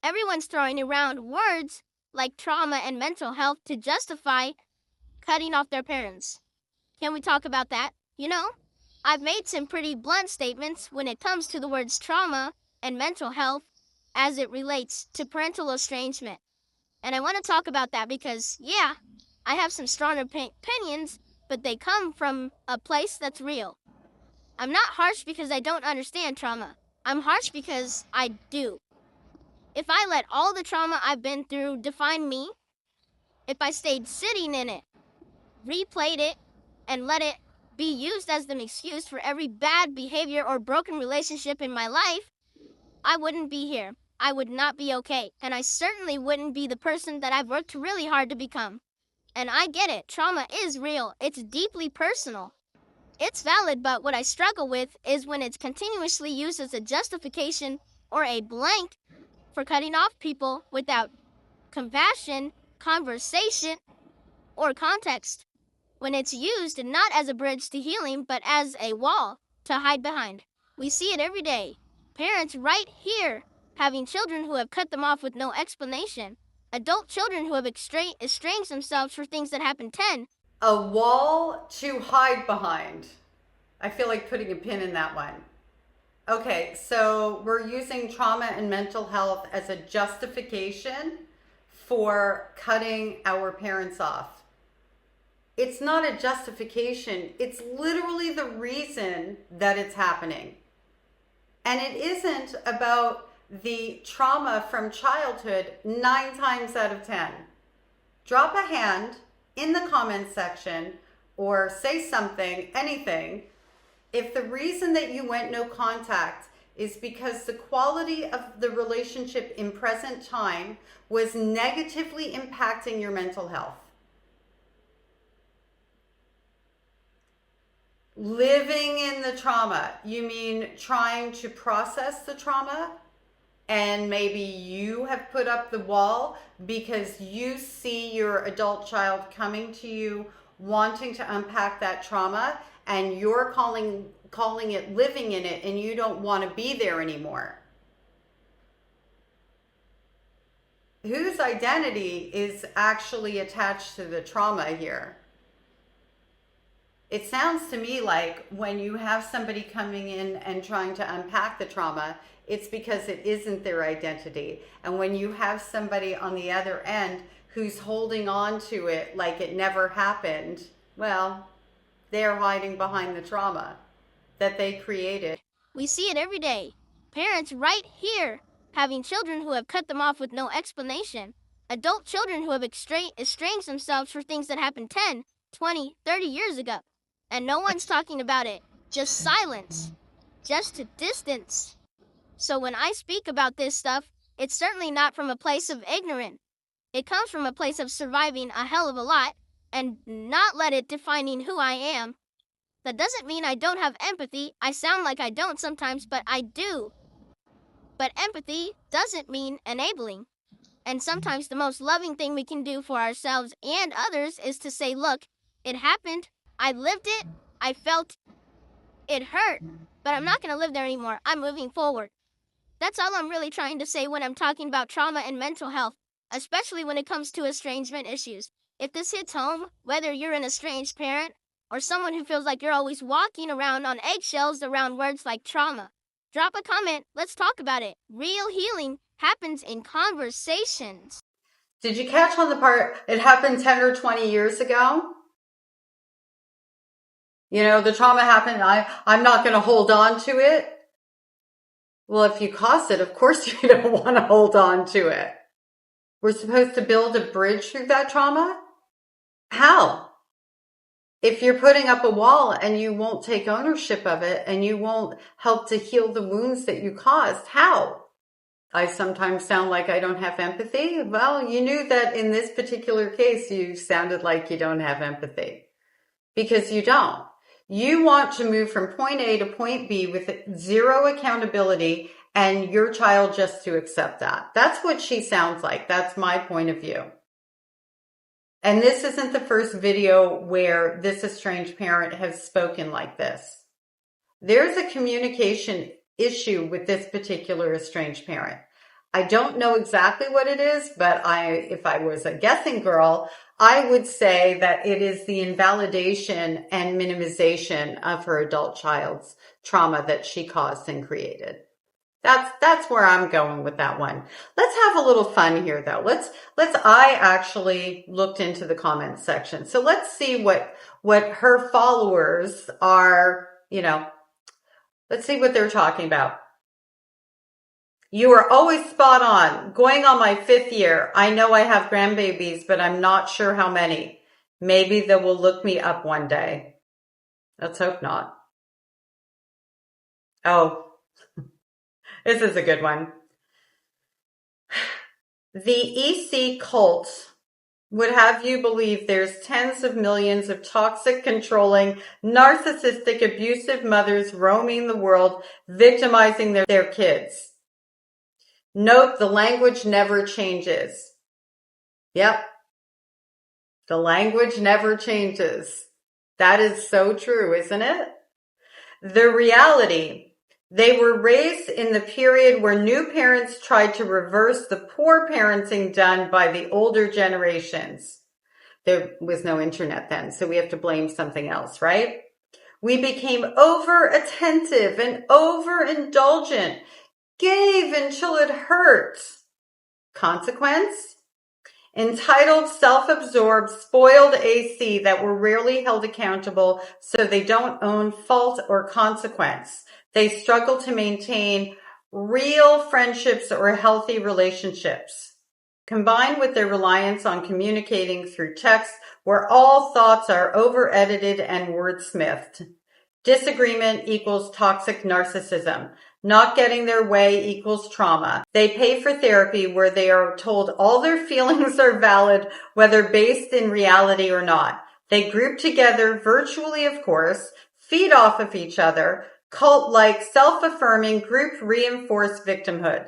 Everyone's throwing around words like trauma and mental health to justify cutting off their parents. Can we talk about that? I've made some pretty blunt statements when it comes to the words trauma and mental health as it relates to parental estrangement. And I want to talk about that because, yeah, I have some strong opinions, but they come from a place that's real. I'm not harsh because I don't understand trauma. I'm harsh because I do. If I let all the trauma I've been through define me, if I stayed sitting in it, replayed it, and let it be used as an excuse for every bad behavior or broken relationship in my life, I wouldn't be here. I would not be okay. And I certainly wouldn't be the person that I've worked really hard to become. And I get it. Trauma is real. It's deeply personal. It's valid, but what I struggle with is when it's continuously used as a justification or a blank for cutting off people without compassion, conversation, or context. When it's used not as a bridge to healing, but as a wall to hide behind. We see it every day. Parents right here having children who have cut them off with no explanation. Adult children who have estranged themselves for things that happened 10. A wall to hide behind. I feel like putting a pin in that one. Okay, so we're using trauma and mental health as a justification for cutting our parents off. It's not a justification. It's literally the reason that it's happening. And it isn't about the trauma from childhood 9 times out of 10. Drop a hand in the comments section or say something, anything, if the reason that you went no contact is because the quality of the relationship in present time was negatively impacting your mental health. Living in the trauma, you mean trying to process the trauma? And maybe you have put up the wall because you see your adult child coming to you wanting to unpack that trauma, and you're calling it living in it, and you don't want to be there anymore. Whose identity is actually attached to the trauma here? It sounds to me like when you have somebody coming in and trying to unpack the trauma, it's because it isn't their identity. And when you have somebody on the other end who's holding on to it like it never happened, well, they're hiding behind the trauma that they created. We see it every day. Parents right here having children who have cut them off with no explanation. Adult children who have estranged themselves for things that happened 10, 20, 30 years ago. And no one's talking about it. Just silence. Just distance. So when I speak about this stuff, it's certainly not from a place of ignorance. It comes from a place of surviving a hell of a lot and not let it defining who I am. That doesn't mean I don't have empathy. I sound like I don't sometimes, but I do. But empathy doesn't mean enabling. And sometimes the most loving thing we can do for ourselves and others is to say, look, it happened. I lived it. I felt it hurt. But I'm not going to live there anymore. I'm moving forward. That's all I'm really trying to say when I'm talking about trauma and mental health, especially when it comes to estrangement issues. If this hits home, whether you're an estranged parent or someone who feels like you're always walking around on eggshells around words like trauma, drop a comment. Let's talk about it. Real healing happens in conversations. Did you catch on the part it happened 10 or 20 years ago? The trauma happened. I'm not going to hold on to it. Well, if you caused it, of course you don't want to hold on to it. We're supposed to build a bridge through that trauma? How? If you're putting up a wall and you won't take ownership of it and you won't help to heal the wounds that you caused, how? I sometimes sound like I don't have empathy. Well, you knew that in this particular case, you sounded like you don't have empathy because you don't. You want to move from point A to point B with zero accountability and your child just to accept that. That's what she sounds like. That's my point of view. And this isn't the first video where this estranged parent has spoken like this. There's a communication issue with this particular estranged parent. I don't know exactly what it is, but if I was a guessing girl, I would say that it is the invalidation and minimization of her adult child's trauma that she caused and created. That's where I'm going with that one. Let's have a little fun here though. I actually looked into the comments section. So let's see what her followers are, let's see what they're talking about. You are always spot on. Going on my 5th year. I know I have grandbabies, but I'm not sure how many. Maybe they will look me up one day. Let's hope not. Oh, this is a good one. The EC cult would have you believe there's tens of millions of toxic, controlling, narcissistic, abusive mothers roaming the world, victimizing their kids. Note the language never changes. Yep. The language never changes. That is so true, isn't it? The reality. They were raised in the period where new parents tried to reverse the poor parenting done by the older generations. There was no internet then, so we have to blame something else, right? We became over attentive and overindulgent, gave until it hurt. Consequence? Entitled, self-absorbed, spoiled AC that were rarely held accountable, so they don't own fault or consequence. They struggle to maintain real friendships or healthy relationships. Combined with their reliance on communicating through text, where all thoughts are over-edited and wordsmithed. Disagreement equals toxic narcissism. Not getting their way equals trauma. They pay for therapy where they are told all their feelings are valid, whether based in reality or not. They group together virtually, of course, feed off of each other, cult-like, self-affirming, group-reinforced victimhood.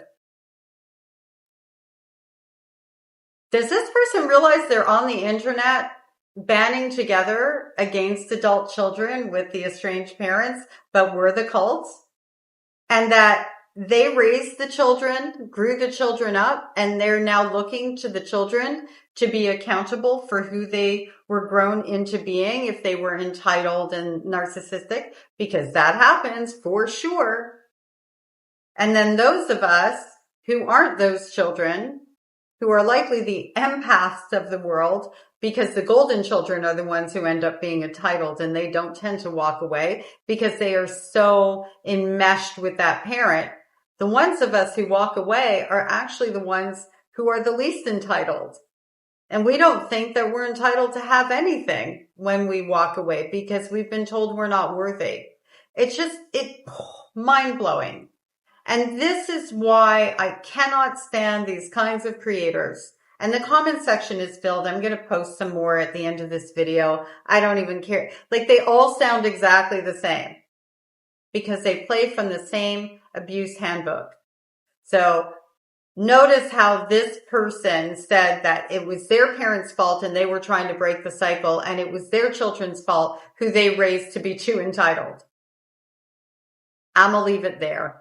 Does this person realize they're on the internet banding together against adult children with the estranged parents, but we're the cults? And that they raised the children, grew the children up, and they're now looking to the children to be accountable for who they were grown into being if they were entitled and narcissistic, because that happens for sure. And then those of us who aren't those children, who are likely the empaths of the world, because the golden children are the ones who end up being entitled and they don't tend to walk away because they are so enmeshed with that parent. The ones of us who walk away are actually the ones who are the least entitled. And we don't think that we're entitled to have anything when we walk away because we've been told we're not worthy. It's mind-blowing. And this is why I cannot stand these kinds of creators. And the comment section is filled. I'm going to post some more at the end of this video. I don't even care. Like, they all sound exactly the same because they play from the same abuse handbook. So notice how this person said that it was their parents' fault and they were trying to break the cycle, and it was their children's fault who they raised to be too entitled. I'm going to leave it there.